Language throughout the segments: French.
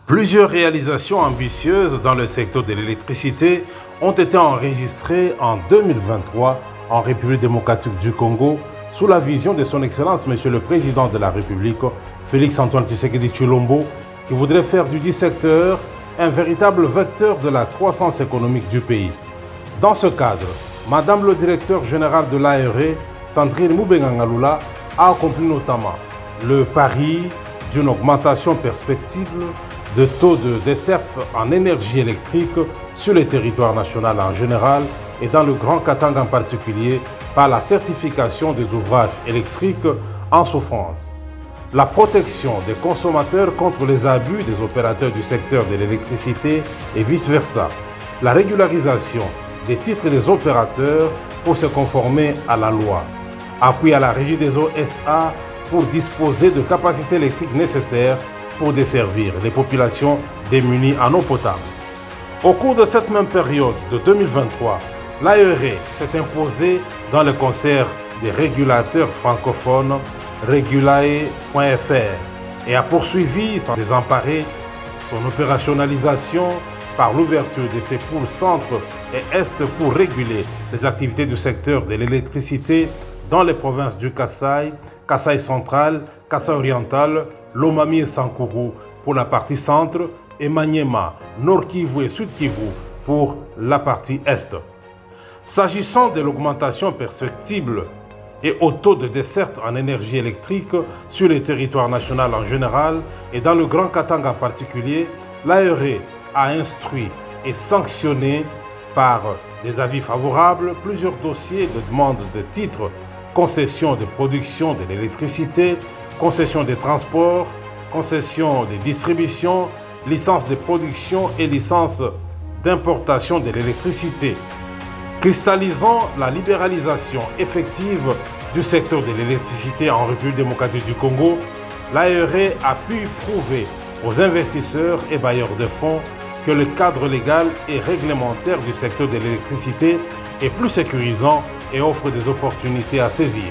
Plusieurs réalisations ambitieuses dans le secteur de l'électricité ont été enregistrées en 2023 en République démocratique du Congo sous la vision de son Excellence Monsieur le Président de la République, Félix-Antoine Tshisekedi Tshilombo, qui voudrait faire du dit secteur un véritable vecteur de la croissance économique du pays. Dans ce cadre, Madame le directeur général de l'ARE, Sandrine Moubengangalula, a accompli notamment le pari d'une augmentation perspective de taux de desserte en énergie électrique sur le territoire national en général et dans le Grand Katanga en particulier par la certification des ouvrages électriques en souffrance. La protection des consommateurs contre les abus des opérateurs du secteur de l'électricité et vice-versa. La régularisation des titres des opérateurs pour se conformer à la loi. Appui à la Régie des eaux SA pour disposer de capacités électriques nécessaires pour desservir les populations démunies en eau potable. Au cours de cette même période de 2023, l'ARE s'est imposée dans le concert des régulateurs francophones Regulae.fr et a poursuivi sans désemparer son opérationnalisation par l'ouverture de ses pôles centre et est pour réguler les activités du secteur de l'électricité dans les provinces du Kasaï, Kasaï central, Kasaï oriental, Lomami et Sankourou pour la partie centre et Maniema, Nord Kivu et Sud Kivu pour la partie est. S'agissant de l'augmentation perspective et au taux de desserte en énergie électrique sur le territoire national en général et dans le Grand Katanga en particulier, l'ARE a instruit et sanctionné par des avis favorables plusieurs dossiers de demande de titres, concession de production de l'électricité, concession des transports, concession des distributions, licence de production et licence d'importation de l'électricité. Cristallisant la libéralisation effective du secteur de l'électricité en République démocratique du Congo, l'ARE a pu prouver aux investisseurs et bailleurs de fonds que le cadre légal et réglementaire du secteur de l'électricité est plus sécurisant et offre des opportunités à saisir.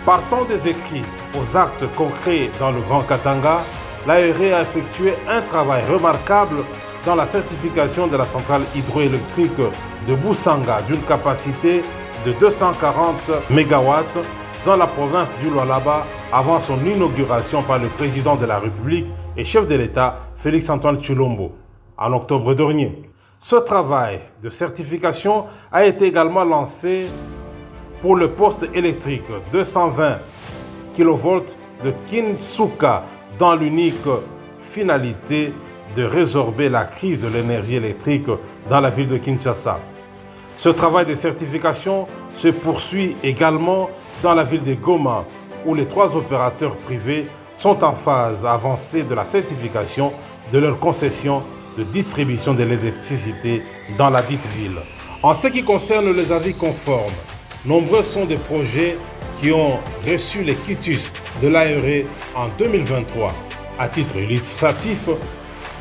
Partant des écrits aux actes concrets dans le Grand Katanga, l'ARE a effectué un travail remarquable dans la certification de la centrale hydroélectrique de Boussanga d'une capacité de 240 MW dans la province du Lualaba avant son inauguration par le président de la République et chef de l'État Félix-Antoine Tshilombo en octobre dernier. Ce travail de certification a été également lancé pour le poste électrique 220 kV de Kinsuka dans l'unique finalité de résorber la crise de l'énergie électrique dans la ville de Kinshasa. Ce travail de certification se poursuit également dans la ville de Goma où les 3 opérateurs privés sont en phase avancée de la certification de leur concession de distribution de l'électricité dans la dite ville. En ce qui concerne les avis conformes, nombreux sont des projets qui ont reçu les quitus de l'ARE en 2023. À titre illustratif,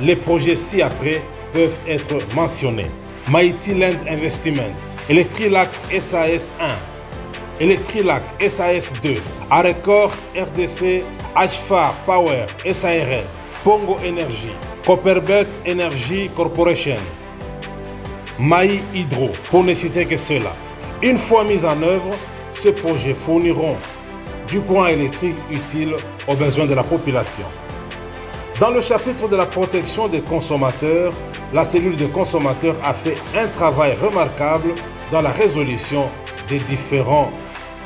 les projets ci-après peuvent être mentionnés. Mighty Land Investment, Electrilac SAS 1, Electrilac SAS 2, Arecor RDC, HFAR Power SARL, Pongo Energy, Copperbelt Energy Corporation, Maï Hydro, pour ne citer que cela. Une fois mis en œuvre, ces projets fourniront du courant électrique utile aux besoins de la population. Dans le chapitre de la protection des consommateurs, la cellule des consommateurs a fait un travail remarquable dans la résolution des différends,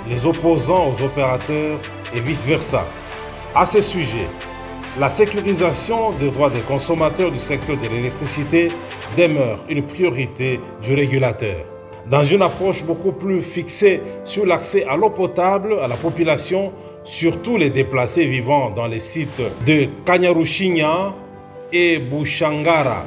les opposants aux opérateurs et vice-versa. À ce sujet, la sécurisation des droits des consommateurs du secteur de l'électricité demeure une priorité du régulateur. Dans une approche beaucoup plus fixée sur l'accès à l'eau potable à la population, surtout les déplacés vivant dans les sites de Kanyarushinya et Bouchangara,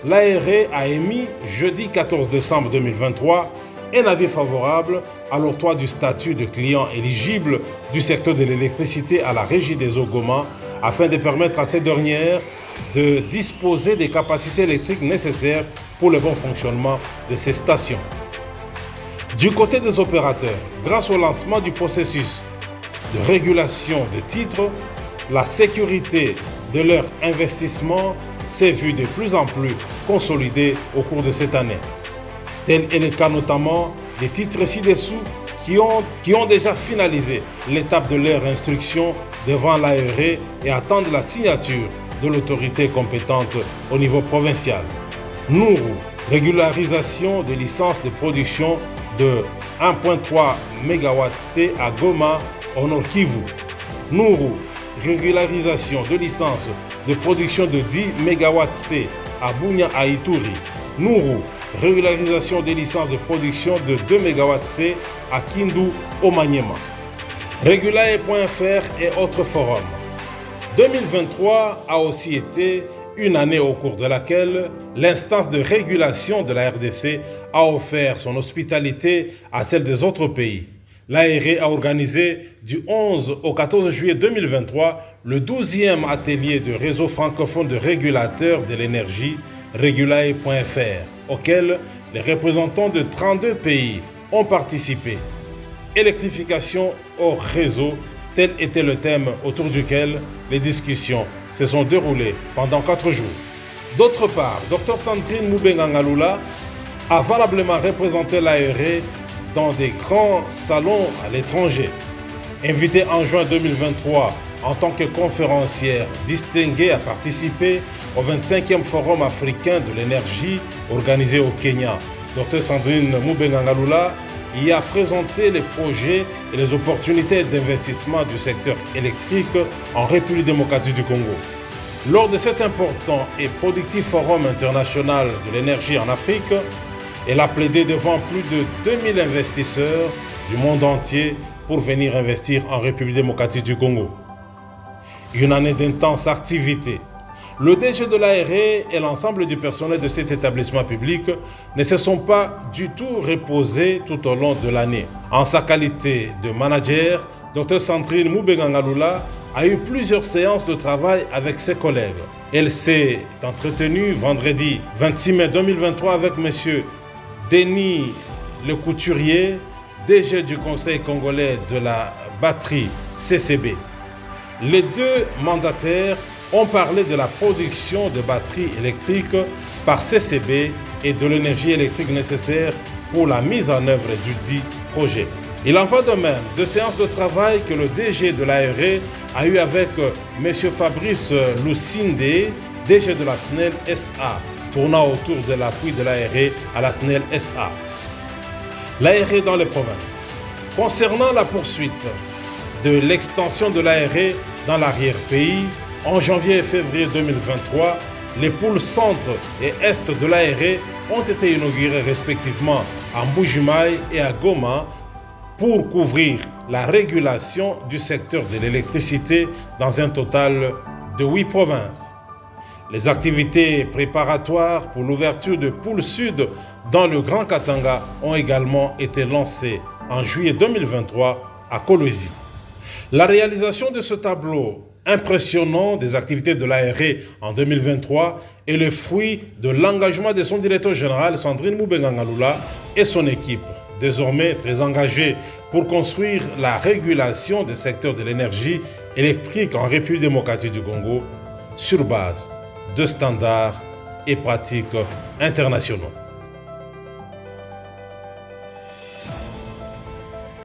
l'ARE a émis jeudi 14 décembre 2023 un avis favorable à l'octroi du statut de client éligible du secteur de l'électricité à la Régie des eaux Goma afin de permettre à ces dernières de disposer des capacités électriques nécessaires pour le bon fonctionnement de ces stations. Du côté des opérateurs, grâce au lancement du processus de régulation de titres, la sécurité de leur investissement s'est vu de plus en plus consolidé au cours de cette année. Tel est le cas notamment des titres ci-dessous qui ont déjà finalisé l'étape de leur instruction devant l'ARE et attendent la signature de l'autorité compétente au niveau provincial. Nourou, régularisation des licences de production de 1.3 MWc à Goma, au Nord Kivu. Nourou, régularisation de licences de production de 10 MWc à Bunia à Ituri. Nourou, régularisation des licences de production de 2 MWc à Kindu au Maniema. Regulae.fr et autres forums. 2023 a aussi été une année au cours de laquelle l'instance de régulation de la RDC a offert son hospitalité à celle des autres pays. L'ARE a organisé du 11 au 14 juillet 2023 le 12e atelier de réseau francophone de régulateurs de l'énergie Regulae.fr, auquel les représentants de 32 pays ont participé. Électrification au réseau, tel était le thème autour duquel les discussions se sont déroulées pendant 4 jours. D'autre part, Dr Sandrine Moubenga-Ngalula a valablement représenté l'ARE dans des grands salons à l'étranger. Invitée en juin 2023 en tant que conférencière distinguée à participer au 25e Forum africain de l'énergie organisé au Kenya, Dr Sandrine Moubenga-Ngalula y a présenté les projets et les opportunités d'investissement du secteur électrique en République démocratique du Congo. Lors de cet important et productif forum international de l'énergie en Afrique, elle a plaidé devant plus de 2000 investisseurs du monde entier pour venir investir en République démocratique du Congo. Une année d'intense activité. Le DG de l'ARE et l'ensemble du personnel de cet établissement public ne se sont pas du tout reposés tout au long de l'année. En sa qualité de manager, Dr Sandrine Moubenga-Ngalula a eu plusieurs séances de travail avec ses collègues. Elle s'est entretenue vendredi 26 mai 2023 avec M. Denis Le Couturier, DG du Conseil congolais de la batterie CCB. Les deux mandataires ont parlé de la production de batteries électriques par CCB et de l'énergie électrique nécessaire pour la mise en œuvre du dit projet. Il en va de même de séances de travail que le DG de l'ARE a eu avec M. Fabrice Lucinde, DG de la SNEL SA, tournant autour de l'appui de l'ARE à la SNEL SA. L'ARE dans les provinces. Concernant la poursuite de l'extension de l'ARE dans l'arrière-pays, en janvier et février 2023, les pôles centre et est de l'ARE ont été inaugurés respectivement à Mbujimaï et à Goma pour couvrir la régulation du secteur de l'électricité dans un total de 8 provinces. Les activités préparatoires pour l'ouverture de pôle sud dans le Grand Katanga ont également été lancées en juillet 2023 à Kolwezi. La réalisation de ce tableau impressionnant des activités de l'ARE en 2023 est le fruit de l'engagement de son directeur général Sandrine Moubenga-Ngalula et son équipe, désormais très engagée pour construire la régulation des secteurs de l'énergie électrique en République démocratique du Congo sur base de standards et pratiques internationaux.